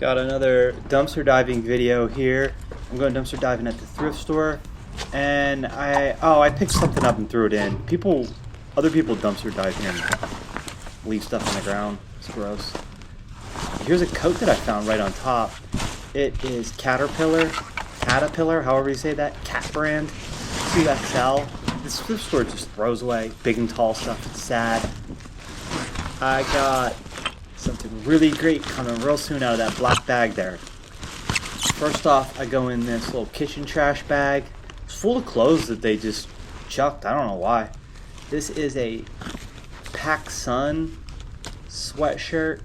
Got another dumpster diving video here. I'm going dumpster diving at the thrift store, and I picked something up and threw it in. Other people dumpster dive here and leave stuff on the ground. It's gross. Here's a coat that I found right on top. It is Caterpillar, however you say that, cat brand, 2XL. This thrift store just throws away big and tall stuff. It's sad. I got something really great coming real soon out of that black bag there. First off, I go in this little kitchen trash bag. It's full of clothes that they just chucked. I don't know why. This is a PacSun sweatshirt.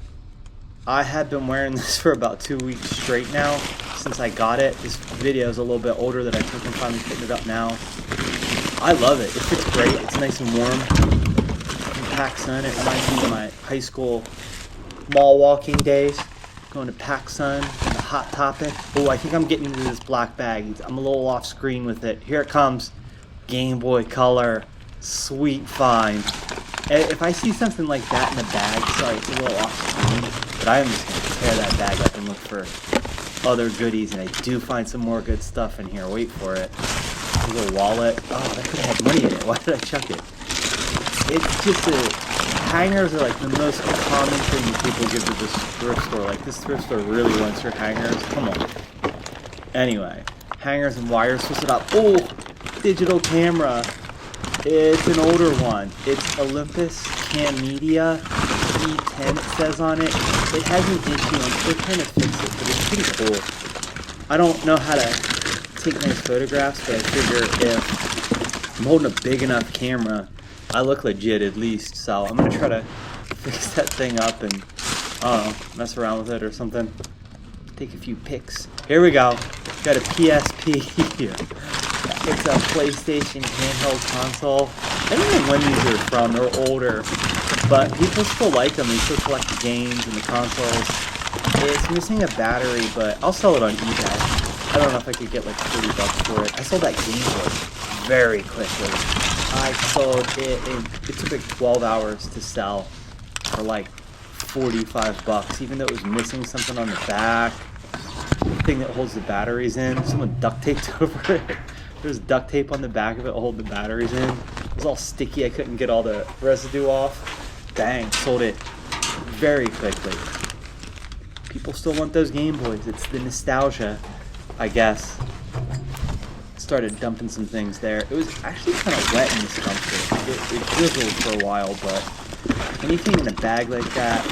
I have been wearing this for about 2 weeks straight now since I got it. This video is a little bit older that I took and finally putting it up now. I love it. It fits great. It's nice and warm. PacSun. It reminds me of my high school mall walking days. Going to PacSun and the Hot Topic. Oh, I think I'm getting into this black bag. I'm a little off screen with it. Here it comes. Game Boy Color. Sweet find. If I see something like that in the bag, sorry, it's a little off screen, but I am just going to tear that bag up and look for other goodies, and I do find some more good stuff in here. Wait for it. A little wallet. Oh, that could have had money in it. Why did I chuck it? It's just hangers are like the most common thing people give to this thrift store. Like, this thrift store really wants your hangers. Come on. Anyway, hangers and wires. What's it up? Oh, digital camera. It's an older one. It's Olympus Cam Media E10, it says on it. It has an issue. I'm still trying to fix it, but it's pretty cool. I don't know how to take nice photographs, but I figure if I'm holding a big enough camera, I look legit at least. So I'm going to try to fix that thing up and, I don't know, mess around with it or something. Take a few pics. Here we go. Got a PSP here. It's a PlayStation handheld console. I don't know when these are from. They're older, but people still like them. They still collect the games and the consoles. It's missing a battery, but I'll sell it on eBay. I don't know if I could get like $30 for it. I sold that Game Boy very quickly. I sold it in, it took like 12 hours to sell for like $45, even though it was missing something on the back. The thing that holds the batteries in, someone duct taped over it. There's duct tape on the back of it to hold the batteries in. It was all sticky. I couldn't get all the residue off. Dang, sold it very quickly. People still want those Game Boys. It's the nostalgia, I guess. Started dumping some things there. It was actually kind of wet in this dumpster. It drizzled for a while, but anything in a bag like that,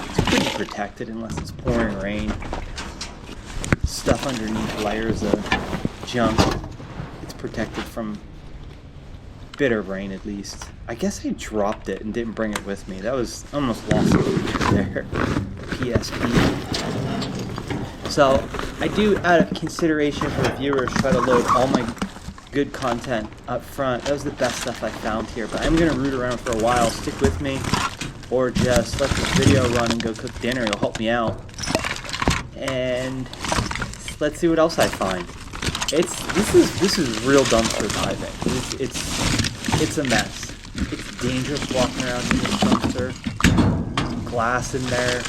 it's pretty protected unless it's pouring rain. Stuff underneath layers of junk. Protected from bitter rain, at least. I guess I dropped it and didn't bring it with me. That was almost lost there. PSP. So I do, out of consideration for the viewers, try to load all my good content up front. That was the best stuff I found here, but I'm gonna root around for a while. Stick with me, or just let this video run and go cook dinner. It'll help me out. And let's see what else I find. This is real dumpster diving. It's a mess. It's dangerous walking around in this dumpster. Glass in there,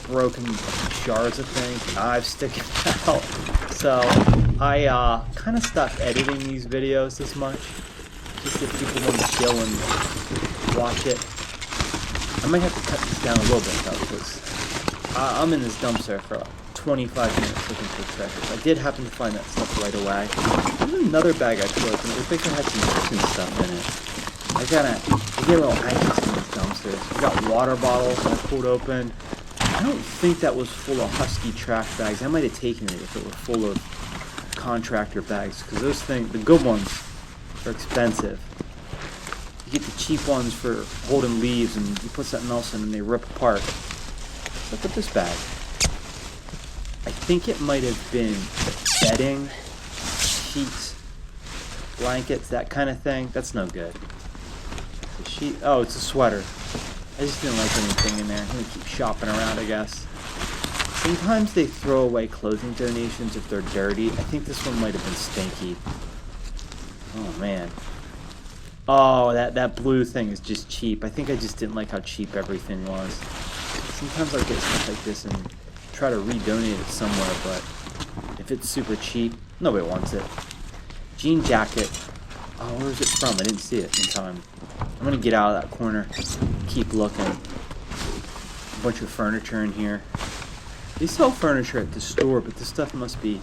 broken shards of things, knives sticking out. So I kind of stopped editing these videos this much, just if people want to chill and watch it. I might have to cut this down a little bit though, because I'm in this dumpster for 25 minutes looking for treasures. I did happen to find that stuff right away. There's another bag I pulled open. It looked like it had some kitchen stuff in it. I get a little anxious in these dumpsters. We got water bottles that I pulled open. I don't think that was full of Husky trash bags. I might have taken it if it were full of contractor bags, because those things, the good ones, are expensive. You get the cheap ones for holding leaves, and you put something else in and they rip apart. Look at this bag. I think it might have been bedding, sheets, blankets, that kind of thing. That's no good. The sheet, oh, it's a sweater. I just didn't like anything in there. I'm gonna keep shopping around, I guess. Sometimes they throw away clothing donations if they're dirty. I think this one might have been stinky. Oh man. Oh, that blue thing is just cheap. I think I just didn't like how cheap everything was. Sometimes I'll get stuff like this in try to redonate it somewhere, but if it's super cheap, nobody wants it. Jean jacket. Oh, where is it from? I didn't see it in time. I'm gonna get out of that corner, keep looking. A bunch of furniture in here. They sell furniture at the store, but this stuff must be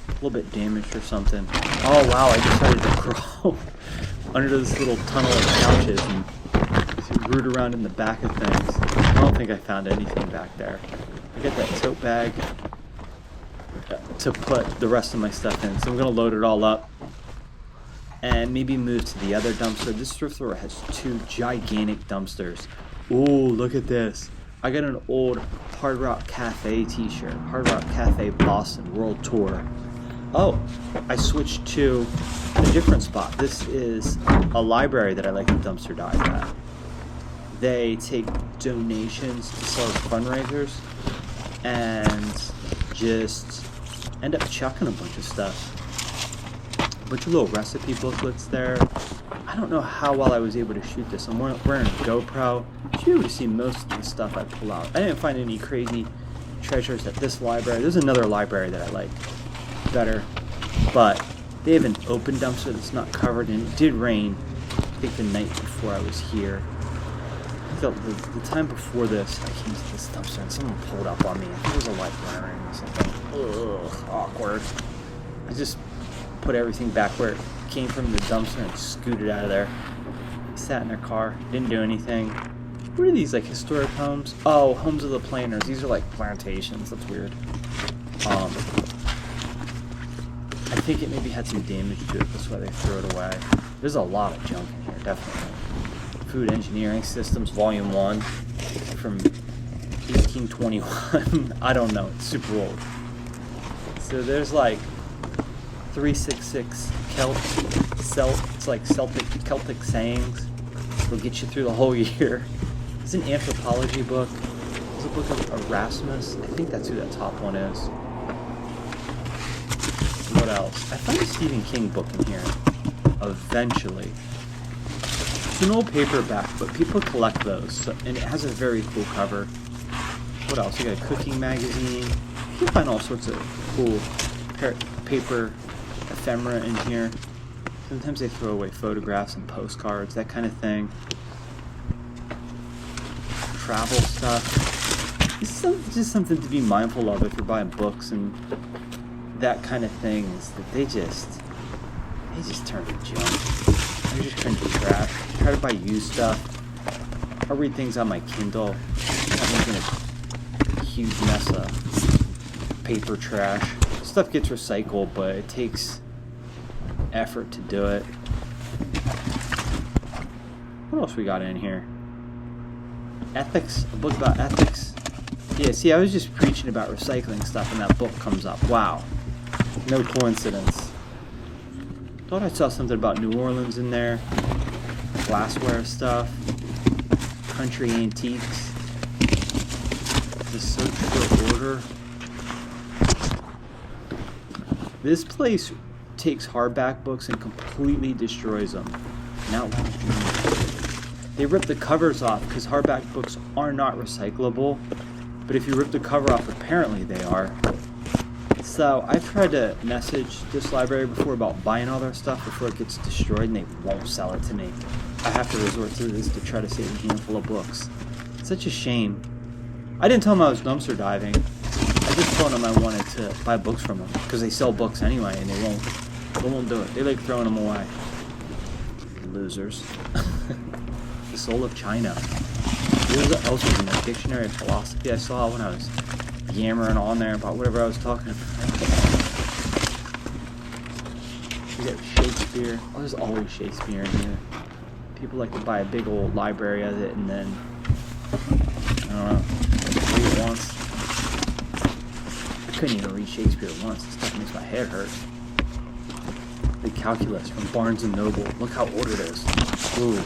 a little bit damaged or something. Oh wow, I decided to crawl under this little tunnel of couches and root around in the back of things. I don't think I found anything back there. I got that tote bag to put the rest of my stuff in, so I'm gonna load it all up and maybe move to the other dumpster. This thrift store has 2 gigantic dumpsters. Ooh, look at this. I got an old Hard Rock Cafe t-shirt. Hard Rock Cafe Boston World Tour. Oh, I switched to a different spot. This is a library that I like to dumpster dive at. They take donations to sell as fundraisers and just end up chucking a bunch of stuff. A bunch of little recipe booklets there. I don't know how well I was able to shoot this. I'm wearing a GoPro. You should be able to see most of the stuff I pull out. I didn't find any crazy treasures at this library. There's another library that I like better, but they have an open dumpster that's not covered, and it did rain, I think the night before I was here. The time before this, I came to this dumpster and someone pulled up on me. I think it was a light runner or something. Ugh, awkward. I just put everything back where it came from the dumpster and scooted out of there. He sat in their car, didn't do anything. What are these, like historic homes? Oh, homes of the planters. These are like plantations. That's weird. I think it maybe had some damage to it. That's why they threw it away. There's a lot of junk in here, definitely. Food Engineering Systems, Volume 1 from 1821. I don't know. It's super old. So there's like 366 it's like Celtic sayings. It'll get you through the whole year. It's an anthropology book. It's a book of Erasmus. I think that's who that top one is. What else? I found a Stephen King book in here. Eventually. It's an old paperback, but people collect those, so, and it has a very cool cover. What else? You got a cooking magazine. You can find all sorts of cool paper ephemera in here. Sometimes they throw away photographs and postcards, that kind of thing. Travel stuff. This is just something to be mindful of if you're buying books and that kind of thing, is that they just turn to junk. They just turn to trash. Try to buy used stuff. I'll read things on my Kindle. I'm not making a huge mess of paper trash. Stuff gets recycled, but it takes effort to do it. What else we got in here? Ethics, a book about ethics. Yeah, see, I was just preaching about recycling stuff and that book comes up. Wow. No coincidence. Thought I saw something about New Orleans in there. Glassware stuff. Country antiques. The search for order. This place takes hardback books and completely destroys them. Now, they rip the covers off because hardback books are not recyclable. But if you rip the cover off, apparently they are. So I've tried to message this library before about buying all their stuff before it gets destroyed, and they won't sell it to me. I have to resort to this to try to save a handful of books. It's such a shame. I didn't tell them I was dumpster diving. I just told them I wanted to buy books from them because they sell books anyway, and they won't do it. They like throwing them away. Losers. The Soul of China. What else was in the Dictionary of Philosophy I saw when I was yammering on there about whatever I was talking about? You got Shakespeare. Oh, there's always Shakespeare in here. People like to buy a big old library of it and then, I don't know, read it once. I couldn't even read Shakespeare once. This stuff makes my head hurt. The Calculus from Barnes & Noble. Look how old it is. Ooh.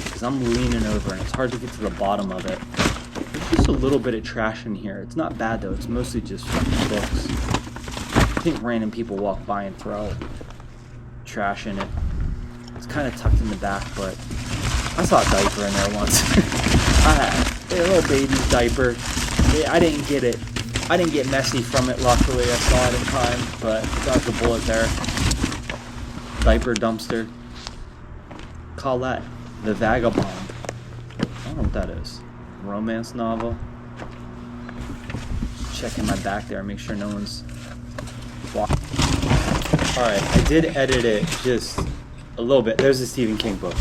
Because I'm leaning over and it's hard to get to the bottom of it. There's just a little bit of trash in here. It's not bad though, it's mostly just books. I think random people walk by and throw trash in it. It's kind of tucked in the back, but I saw a diaper in there once. I had a little baby's diaper. I didn't get it. I didn't get messy from it, luckily. I saw it in time, but dodged a bullet there. Diaper dumpster. Call that The Vagabond. I don't know what that is. Romance novel. Checking my back there, make sure no one's walking. Alright, I did edit it just a little bit. There's a Stephen King book.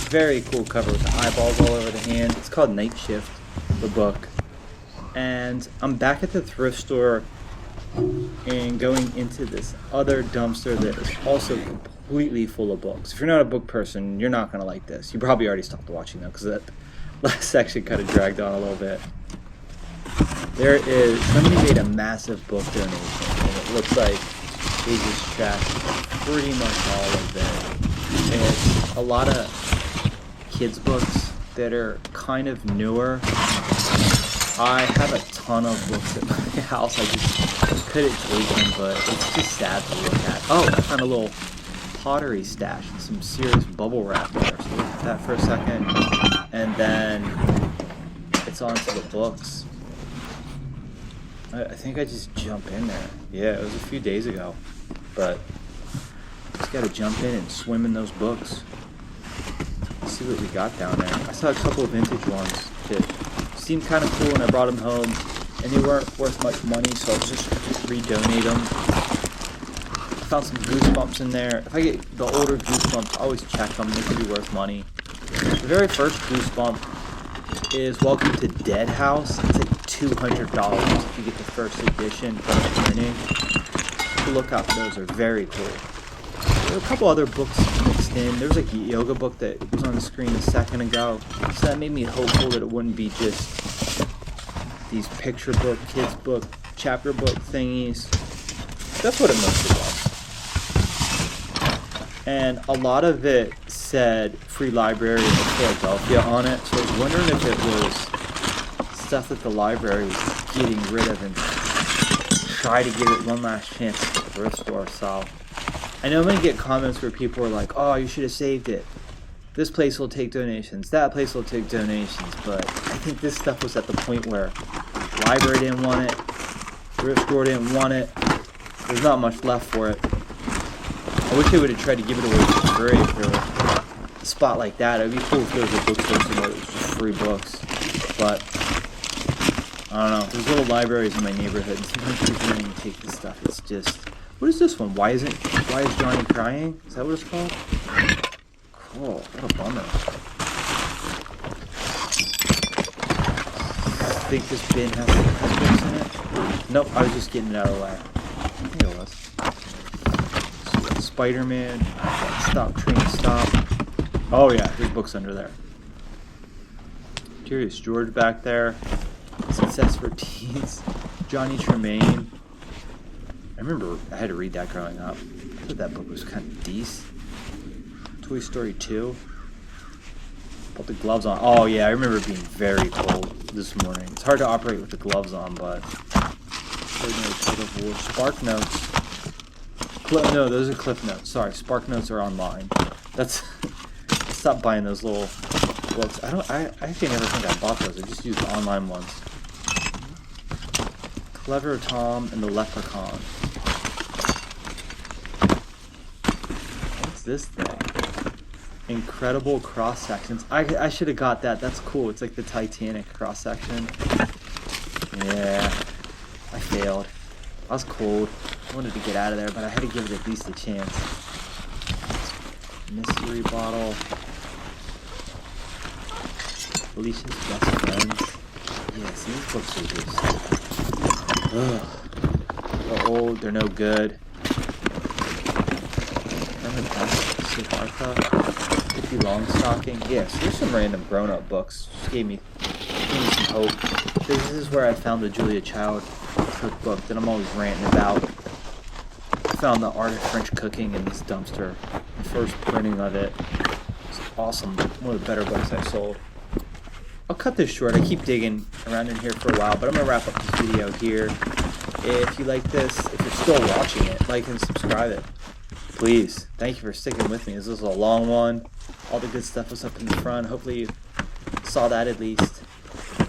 Very cool cover with the eyeballs all over the hand. It's called Night Shift, the book. And I'm back at the thrift store and going into this other dumpster that is also completely full of books. If you're not a book person, you're not going to like this. You probably already stopped watching though, because that last section kind of dragged on a little bit. Somebody made a massive book donation, and it looks like they just trashed pretty much all of it. And it's a lot of kids' books that are kind of newer. I have a ton of books at my house. I just couldn't take them, but it's just sad to look at. Oh, I found a little pottery stash and some serious bubble wrap there. So look at that for a second. And then it's on to the books. I think I just jump in there. Yeah, it was a few days ago. But just gotta jump in and swim in those books. Let's see what we got down there. I saw a couple of vintage ones that seemed kind of cool, and I brought them home, and they weren't worth much money, so I'll just redonate them. I found some Goosebumps in there. If I get the older Goosebumps, I always check them. They could be worth money. The very first Goosebump is Welcome to Dead House. It's like $200 if you get the first edition, first printing. Look out for those, are very cool. There were a couple other books mixed in. There was like a yoga book that was on the screen a second ago. So that made me hopeful that it wouldn't be just these picture book, kids book, chapter book thingies. That's what it mostly was. And a lot of it said Free Library of Philadelphia on it. So I was wondering if it was stuff that the library was getting rid of and try to give it one last chance at the thrift store. So I know I'm going to get comments where people are like, oh, you should have saved it. This place will take donations. That place will take donations. But I think this stuff was at the point where the library didn't want it. Thrift store didn't want it. There's not much left for it. I wish they would have tried to give it away for free if there was a spot like that. It would be cool if there was a bookstore somewhere that was just free books. But I don't know. There's little libraries in my neighborhood, and sometimes people don't even take this stuff. It's just... What is this one? Why is Johnny crying? Is that what it's called? Cool. What a bummer. I think this bin has books in it. Nope, I was just getting it out of the way. I think it was. Spider-Man. Stop, Train, Stop. Oh yeah, there's books under there. Curious George back there. Success for Teens. Johnny Tremaine. I remember I had to read that growing up. I thought that book was kind of decent. Toy Story 2. Put the gloves on. Oh yeah, I remember it being very cold this morning. It's hard to operate with the gloves on, but... Spark Notes. No, those are Cliff Notes. Sorry, Spark Notes are online. That's... I stopped buying those little books. I actually never think I bought those. I just used the online ones. Clever Tom and the Leprechaun. What's this thing? Incredible cross sections. I should have got that. That's cool. It's like the Titanic cross section. Yeah, I failed. I was cold. I wanted to get out of there, but I had to give it at least a chance. Mystery bottle. Felicia's best friends. Yes, these books are just... Ugh. They're old, they're no good. Remember that? Siddhartha? Pippi Longstocking? Yes, there's some random grown-up books. Just gave me some hope. This is where I found the Julia Child cookbook that I'm always ranting about. I found the Art of French Cooking in this dumpster. The first printing of it. It's awesome. One of the better books I sold. I'll cut this short. I keep digging around in here for a while, but I'm going to wrap up this video here. If you like this, if you're still watching it, like and subscribe it. Please. Thank you for sticking with me. This was a long one. All the good stuff was up in the front. Hopefully you saw that at least.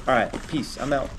Alright, peace. I'm out.